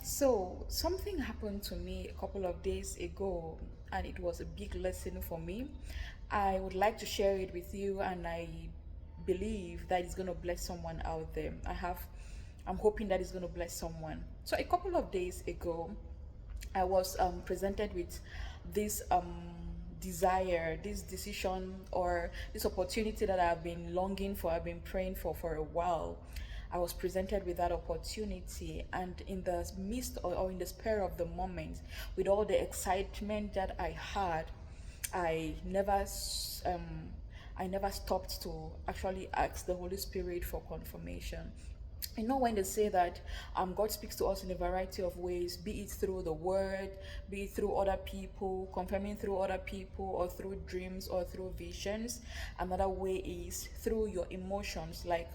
So, something happened to me a couple of days ago, and it was a big lesson for me. I would like to share it with you, and I believe that it's going to bless someone out there. I'm hoping that it's going to bless someone. So, a couple of days ago, I was presented with this desire, this decision, or this opportunity that I've been longing for, I've been praying for a while. I was presented with that opportunity, and in the midst or in the spur of the moment, with all the excitement that I had, I never I never stopped to actually ask the Holy Spirit for confirmation. You know, when they say that God speaks to us in a variety of ways, be it through the word, be it through other people, confirming through other people, or through dreams or through visions. Another way is through your emotions, like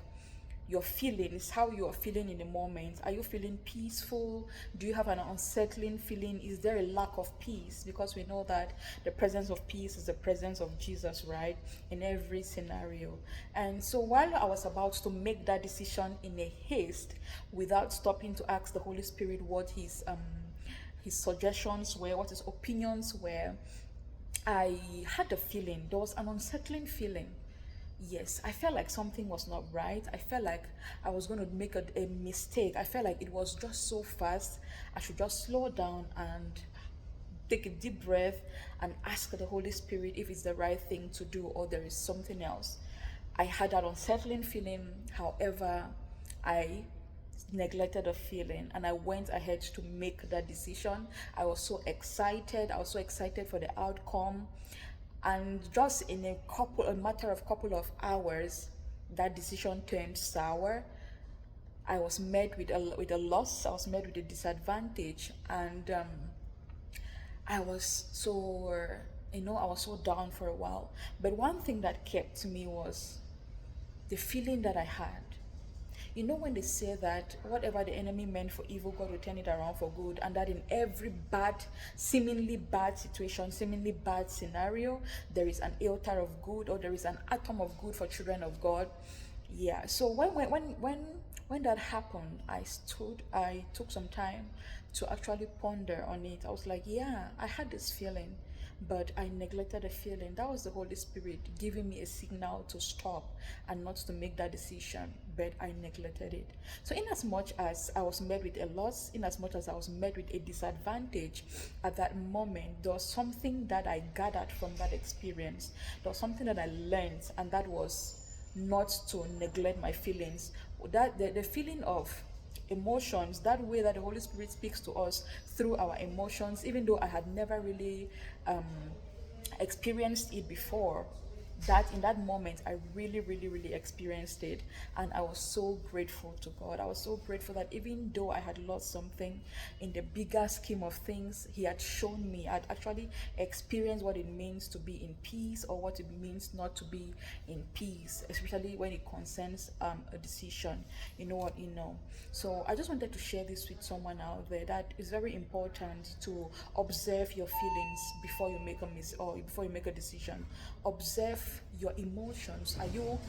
your feelings, how you are feeling in the moment. Are you feeling peaceful? Do you have an unsettling feeling? Is there a lack of peace? Because we know that the presence of peace is the presence of Jesus, right? In every scenario. And so while I was about to make that decision in a haste, without stopping to ask the Holy Spirit what his suggestions were, what his opinions were, I had a feeling. There was an unsettling feeling. Yes, I felt like something was not right. I felt like I was going to make a mistake. I felt like it was just so fast. I should just slow down and take a deep breath and ask the Holy Spirit if it's the right thing to do or there is something else. I had that unsettling feeling. However, I neglected a feeling and I went ahead to make that decision. I was so excited. I was so excited for the outcome. And just in a matter of couple of hours, that decision turned sour. I was met with a loss. I was met with a disadvantage, and I was so I was so down for a while. But one thing that kept me was the feeling that I had. You know, when they say that whatever the enemy meant for evil, God will turn it around for good, and that in every seemingly bad situation, seemingly bad scenario, there is an iota of good, or there is an atom of good for children of God. Yeah. So when that happened, I took some time to actually ponder on it. I was like, yeah, I had this feeling, but I neglected the feeling. That was the Holy Spirit giving me a signal to stop and not to make that decision, but I neglected it. So, in as much as I was met with a loss, in as much as I was met with a disadvantage at that moment, there was something that I gathered from that experience. There was something that I learned, and that was not to neglect my feelings. That the feeling of emotions, that way that the Holy Spirit speaks to us through our emotions, even though I had never really um, experienced it before, that in that moment I really really experienced it, and I was so grateful to God. I was so grateful that even though I had lost something, in the bigger scheme of things, He had shown me, I'd actually experienced what it means to be in peace, or what it means not to be in peace, especially when it concerns a decision. You know what, you know. So I just wanted to share this with someone out there, that it's very important to observe your feelings before you make or before you make a decision. Observe your emotions. Are you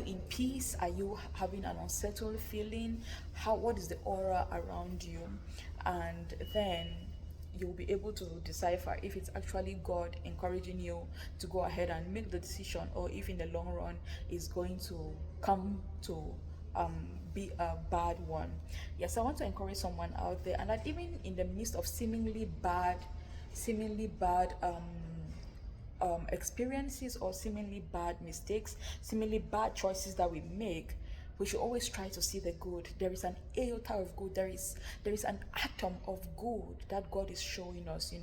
in peace? Are you having an unsettled feeling? What is the aura around you? And then you'll be able to decipher if it's actually God encouraging you to go ahead and make the decision, or if in the long run it's going to come to be a bad one. Yes, I want to encourage someone out there, and that even in the midst of seemingly bad experiences, or seemingly bad mistakes, seemingly bad choices that we make, we should always try to see the good. There is an iota of good. There is an atom of good that God is showing us,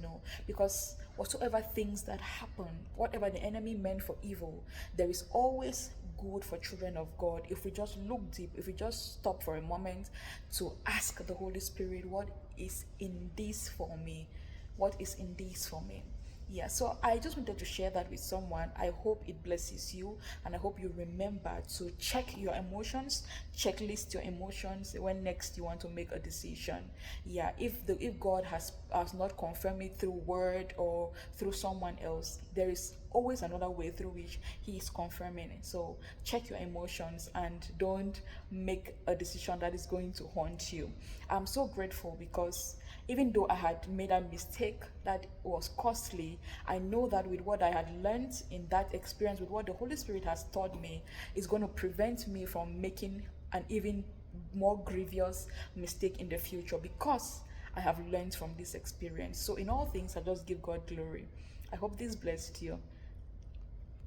because whatsoever things that happen, whatever the enemy meant for evil, there is always good for children of God. If we just look deep, if we just stop for a moment to ask the Holy Spirit, what is in this for me? What is in this for me? Yeah, so I just wanted to share that with someone. I hope it blesses you, and I hope you remember to check your emotions, checklist your emotions when next you want to make a decision. Yeah, if God has not confirmed it through word or through someone else, there is always another way through which He is confirming it. So check your emotions and don't make a decision that is going to haunt you. I'm so grateful because even though I had made a mistake that was costly, I know that with what I had learned in that experience, with what the Holy Spirit has taught me, is going to prevent me from making an even more grievous mistake in the future, because I have learned from this experience. So in all things, I just give God glory. I hope this blessed you.